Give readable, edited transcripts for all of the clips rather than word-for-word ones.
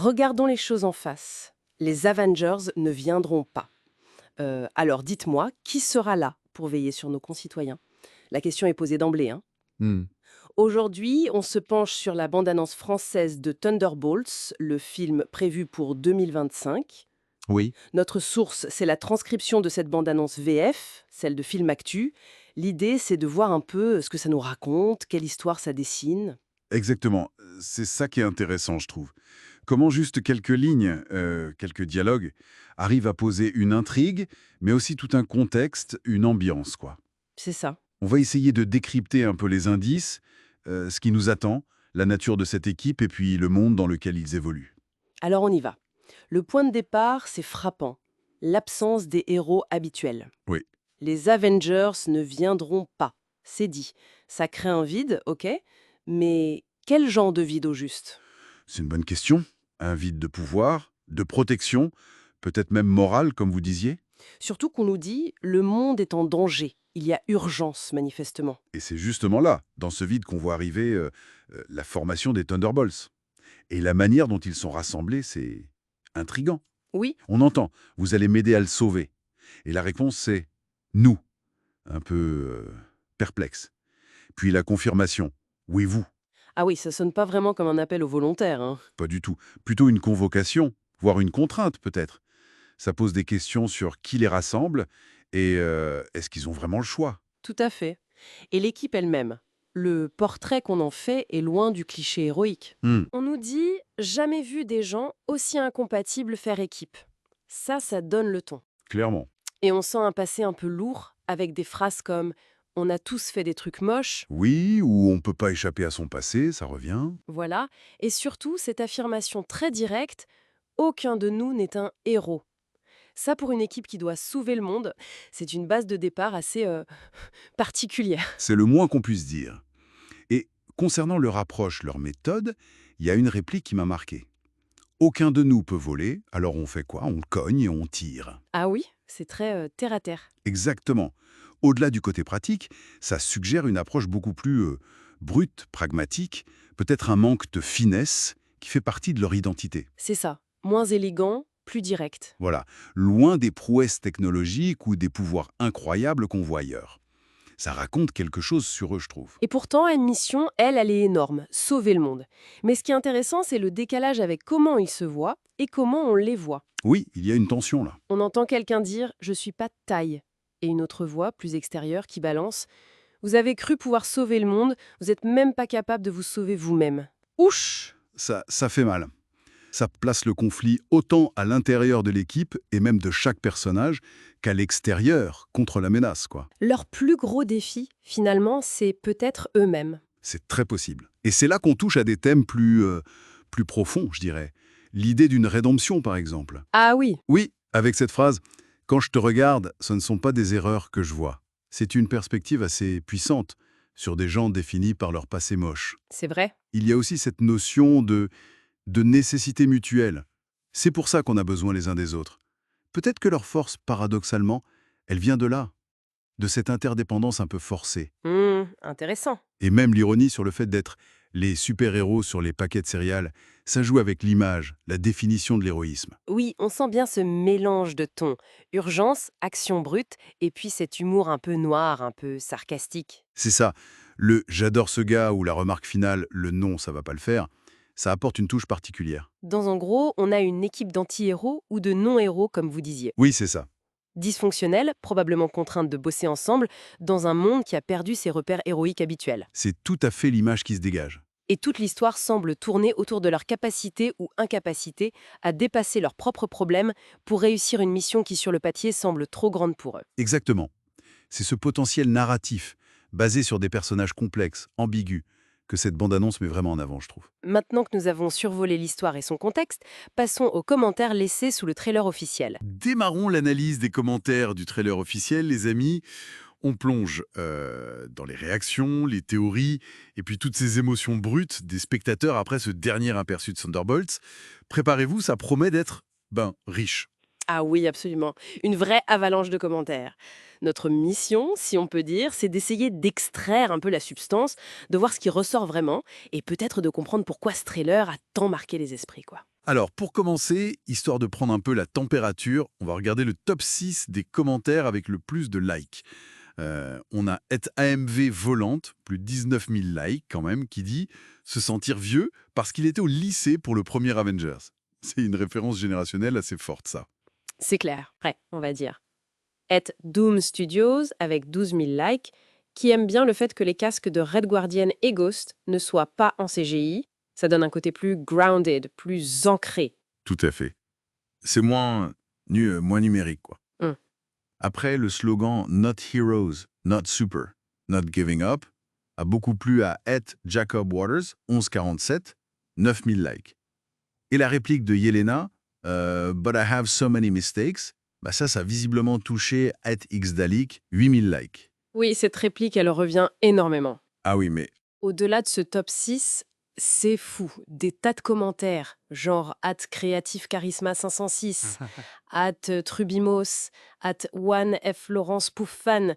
Regardons les choses en face. Les Avengers ne viendront pas. Alors dites-moi, qui sera là pour veiller sur nos concitoyens? La question est posée d'emblée, hein. Hmm. Aujourd'hui, on se penche sur la bande-annonce française de Thunderbolts, le film prévu pour 2025. Oui, Notre source, c'est la transcription de cette bande-annonce VF, celle de Film Actu. L'idée, c'est de voir un peu ce que ça nous raconte, quelle histoire ça dessine. exactement. C'est ça qui est intéressant, je trouve. Comment juste quelques lignes, quelques dialogues, arrivent à poser une intrigue, mais aussi tout un contexte, une ambiance, quoi. C'est ça. On va essayer de décrypter un peu les indices, ce qui nous attend, la nature de cette équipe et puis le monde dans lequel ils évoluent. Alors on y va. Le point de départ, c'est frappant. L'absence des héros habituels. Oui, Les Avengers ne viendront pas. C'est dit. Ça crée un vide, ok, mais quel genre de vide au juste? c'est une bonne question. Un vide de pouvoir, de protection, peut-être même morale, comme vous disiez. Surtout qu'on nous dit le monde est en danger. Il y a urgence, manifestement. Et c'est justement là, dans ce vide, qu'on voit arriver la formation des Thunderbolts. Et la manière dont ils sont rassemblés, c'est intriguant. Oui. On entend, vous allez m'aider à le sauver. Et la réponse, c'est nous, un peu perplexe. Puis la confirmation, oui, vous, Ah oui, ça sonne pas vraiment comme un appel aux volontaires, hein. pas du tout. Plutôt une convocation, voire une contrainte peut-être. Ça pose des questions sur qui les rassemble et est-ce qu'ils ont vraiment le choix? Tout à fait. Et l'équipe elle-même. Le portrait qu'on en fait est loin du cliché héroïque. Hmm, On nous dit jamais vu des gens aussi incompatibles faire équipe. Ça donne le ton. clairement. Et on sent un passé un peu lourd, avec des phrases comme on a tous fait des trucs moches, Oui, ou on peut pas échapper à son passé, ça revient. voilà. Et surtout, cette affirmation très directe aucun de nous n'est un héros. Ça, pour une équipe qui doit sauver le monde, c'est une base de départ assez particulière. C'est le moins qu'on puisse dire. Et concernant leur approche, leur méthode, il y a une réplique qui m'a marqué. Aucun de nous peut voler, alors on fait quoi? On cogne et on tire. Ah oui, c'est très terre à terre. Exactement. Au-delà du côté pratique, ça suggère une approche beaucoup plus brute, pragmatique, peut-être un manque de finesse qui fait partie de leur identité. C'est ça. Moins élégant, plus direct. Voilà, loin des prouesses technologiques ou des pouvoirs incroyables qu'on voit ailleurs. Ça raconte quelque chose sur eux, je trouve. Et pourtant, une mission, elle est énorme, sauver le monde. Mais ce qui est intéressant, c'est le décalage avec comment ils se voient et comment on les voit. Oui, il y a une tension là. On entend quelqu'un dire « je suis pas de taille » et une autre voix, plus extérieure, qui balance « vous avez cru pouvoir sauver le monde, vous n'êtes même pas capable de vous sauver vous-même ». Ouch, ça fait mal. Ça place le conflit autant à l'intérieur de l'équipe et même de chaque personnage qu'à l'extérieur contre la menace, quoi. Leur plus gros défi, finalement, c'est peut-être eux-mêmes. C'est très possible. Et c'est là qu'on touche à des thèmes plus profonds, je dirais. L'idée d'une rédemption, par exemple. Ah oui, Oui, avec cette phrase, quand je te regarde, ce ne sont pas des erreurs que je vois. C'est une perspective assez puissante sur des gens définis par leur passé moche. c'est vrai. Il y a aussi cette notion de nécessité mutuelle. C'est pour ça qu'on a besoin les uns des autres. Peut-être que leur force, paradoxalement, elle vient de là, de cette interdépendance un peu forcée. Intéressant. Et même l'ironie sur le fait d'être les super-héros sur les paquets de céréales, ça joue avec l'image, la définition de l'héroïsme. Oui, on sent bien ce mélange de tons. Urgence, action brute, et puis cet humour un peu noir, un peu sarcastique. C'est ça, le «j'adore ce gars» ou la remarque finale «le non, ça va pas le faire», ça apporte une touche particulière. Dans en gros, on a une équipe d'anti-héros ou de non-héros, comme vous disiez. Oui, c'est ça. Dysfonctionnelle, probablement contrainte de bosser ensemble, dans un monde qui a perdu ses repères héroïques habituels. C'est tout à fait l'image qui se dégage. Et toute l'histoire semble tourner autour de leur capacité ou incapacité à dépasser leurs propres problèmes pour réussir une mission qui sur le papier semble trop grande pour eux. Exactement. C'est ce potentiel narratif, basé sur des personnages complexes, ambigus, que cette bande-annonce met vraiment en avant, je trouve. Maintenant que nous avons survolé l'histoire et son contexte, passons aux commentaires laissés sous le trailer officiel. Démarrons l'analyse des commentaires du trailer officiel, les amis. On plonge dans les réactions, les théories, et puis toutes ces émotions brutes des spectateurs après ce dernier aperçu de Thunderbolts. Préparez-vous, ça promet d'être, riche. Ah oui, absolument. Une vraie avalanche de commentaires. Notre mission, si on peut dire, c'est d'essayer d'extraire un peu la substance, de voir ce qui ressort vraiment, et peut-être de comprendre pourquoi ce trailer a tant marqué les esprits, quoi. Alors, pour commencer, histoire de prendre un peu la température, on va regarder le top 6 des commentaires avec le plus de likes. On a AMV Volante, plus de 19 000 likes quand même, qui dit se sentir vieux parce qu'il était au lycée pour le premier Avengers. C'est une référence générationnelle assez forte, ça. C'est clair, prêt, on va dire. Doom Studios, avec 12 000 likes, qui aime bien le fait que les casques de Red Guardian et Ghost ne soient pas en CGI. Ça donne un côté plus grounded, plus ancré. Tout à fait. C'est moins numérique, quoi. Hum. Après, le slogan Not Heroes, Not Super, Not Giving Up a beaucoup plu à Jacob Waters, 1147, 9000 likes. Et la réplique de Yelena, But I have so many mistakes, bah ça a visiblement touché Xdalik, 8000 likes. Oui, cette réplique, elle revient énormément. Ah oui, mais Au-delà de ce top 6, c'est fou. Des tas de commentaires, genre @creative charisma 506, @trubimos, @1f Laurence Pouffan.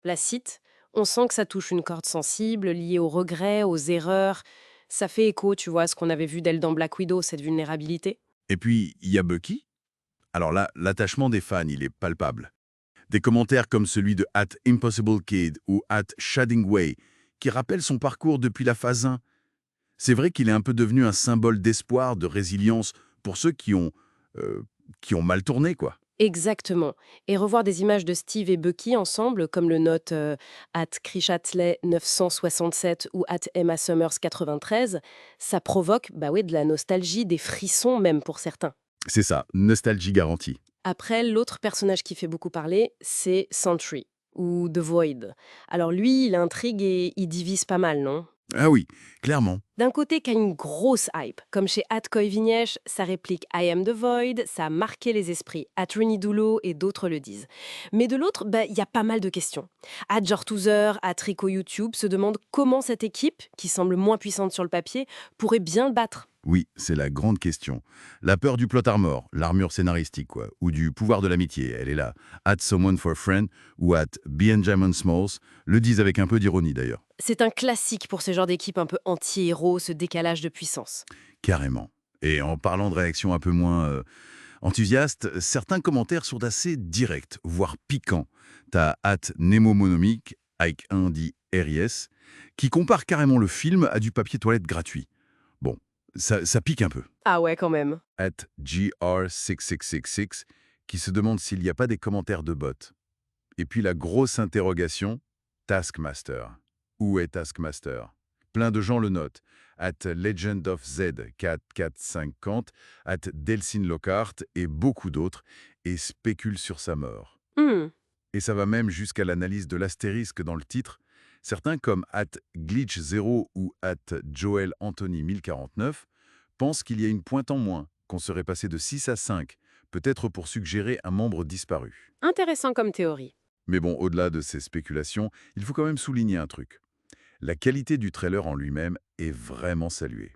La cite, on sent que ça touche une corde sensible liée aux regrets, aux erreurs. Ça fait écho, tu vois, à ce qu'on avait vu d'elle dans Black Widow, cette vulnérabilité. et puis il y a Bucky. Alors là, l'attachement des fans, il est palpable. Des commentaires comme celui de @ImpossibleKid ou @Shadingway qui rappellent son parcours depuis la phase 1. C'est vrai qu'il est un peu devenu un symbole d'espoir, de résilience pour ceux qui ont mal tourné, quoi. Exactement. Et revoir des images de Steve et Bucky ensemble, comme le note @Krishatley 967 ou @EmmaSummers 93, ça provoque bah oui, de la nostalgie, des frissons même pour certains. C'est ça, nostalgie garantie. Après, l'autre personnage qui fait beaucoup parler, c'est Sentry, ou The Void. Alors lui, il intrigue et il divise pas mal, non? Ah oui, clairement. D'un côté, qui a une grosse hype, comme chez Koy Vignesh, sa réplique I am the Void, ça a marqué les esprits. Rini et d'autres le disent. Mais de l'autre, bah, il y a pas mal de questions. Jortoozer, Rico YouTube se demandent comment cette équipe, qui semble moins puissante sur le papier, pourrait bien le battre. Oui, c'est la grande question. La peur du plot armor, l'armure scénaristique, quoi, ou du pouvoir de l'amitié, elle est là. Someone for a friend ou Benjamin Smalls le disent avec un peu d'ironie d'ailleurs. C'est un classique pour ce genre d'équipe un peu anti-héros, ce décalage de puissance. Carrément. Et en parlant de réactions un peu moins enthousiastes, certains commentaires sont assez directs, voire piquants. T'as @Nemomonomique, avec un dit RIS, qui compare carrément le film à du papier toilette gratuit. Bon, ça pique un peu. Ah ouais, quand même. @GR6666, qui se demande s'il n'y a pas des commentaires de bots. Et puis la grosse interrogation, Taskmaster. Où est Taskmaster? Plein de gens le notent. Legend of Z 4450, Delcine Lockhart et beaucoup d'autres, et spéculent sur sa mort. Hmm. Et ça va même jusqu'à l'analyse de l'astérisque dans le titre. Certains comme @Glitch0 ou @Joel Anthony 1049 pensent qu'il y a une pointe en moins, qu'on serait passé de 6 à 5, peut-être pour suggérer un membre disparu. Intéressant comme théorie. Mais bon, au-delà de ces spéculations, il faut quand même souligner un truc. La qualité du trailer en lui-même est vraiment saluée.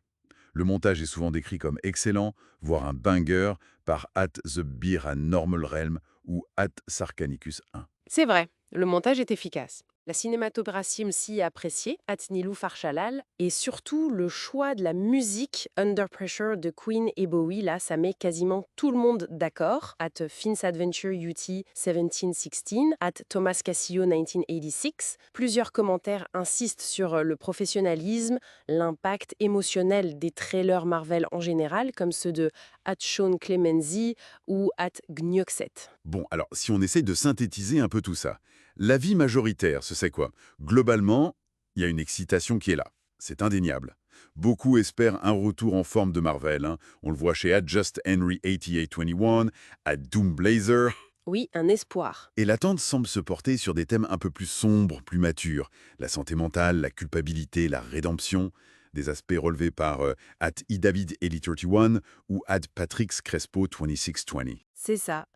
Le montage est souvent décrit comme excellent, voire un banger, par @TheBeerANormalRealm ou @Sarcanicus1. C'est vrai, le montage est efficace. La cinématographie aussi est appréciée, Nilou Farchalal, et surtout le choix de la musique Under Pressure de Queen et Bowie, là, ça met quasiment tout le monde d'accord. Finn's Adventure UT 1716, Thomas Cassillo 1986. Plusieurs commentaires insistent sur le professionnalisme, l'impact émotionnel des trailers Marvel en général, comme ceux de Sean Clemenzi ou Gnioxet. Bon, alors si on essaye de synthétiser un peu tout ça, l'avis majoritaire, ce c'est quoi? Globalement, il y a une excitation qui est là. C'est indéniable. Beaucoup espèrent un retour en forme de Marvel. On le voit chez @JustHenry8821, @Doomblazer. Oui, un espoir. Et l'attente semble se porter sur des thèmes un peu plus sombres, plus matures. La santé mentale, la culpabilité, la rédemption. Des aspects relevés par @idavideli31 ou @patrixcrespo2620. C'est ça.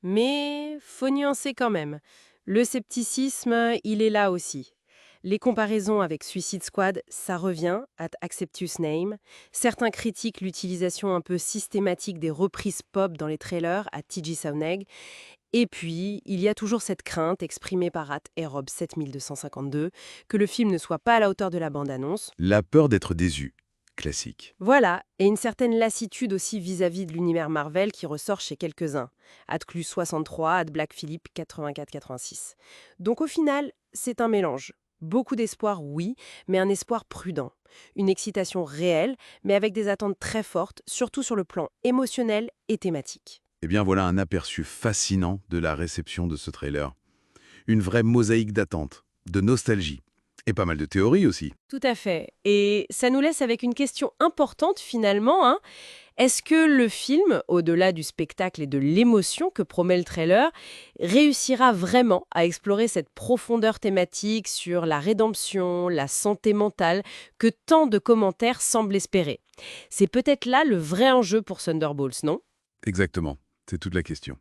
Mais faut nuancer quand même. Le scepticisme, il est là aussi. Les comparaisons avec Suicide Squad, ça revient, Acceptus Name. Certains critiquent l'utilisation un peu systématique des reprises pop dans les trailers, TG Sauneg. Et puis, il y a toujours cette crainte exprimée par Erob 7252 que le film ne soit pas à la hauteur de la bande-annonce. La peur d'être déçu. classique. Voilà, et une certaine lassitude aussi vis-à-vis de l'univers Marvel qui ressort chez quelques-uns. Atclus 63, Ad Black Phillip 84-86. Donc au final, c'est un mélange. Beaucoup d'espoir, oui, mais un espoir prudent. Une excitation réelle, mais avec des attentes très fortes, surtout sur le plan émotionnel et thématique. Eh bien voilà un aperçu fascinant de la réception de ce trailer. Une vraie mosaïque d'attentes, de nostalgie. Et pas mal de théories aussi. Tout à fait. Et ça nous laisse avec une question importante finalement, hein. Est-ce que le film, au-delà du spectacle et de l'émotion que promet le trailer, réussira vraiment à explorer cette profondeur thématique sur la rédemption, la santé mentale, que tant de commentaires semblent espérer? C'est peut-être là le vrai enjeu pour Thunderbolts, non? Exactement, c'est toute la question.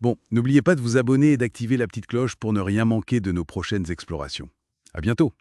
Bon, n'oubliez pas de vous abonner et d'activer la petite cloche pour ne rien manquer de nos prochaines explorations. À bientôt.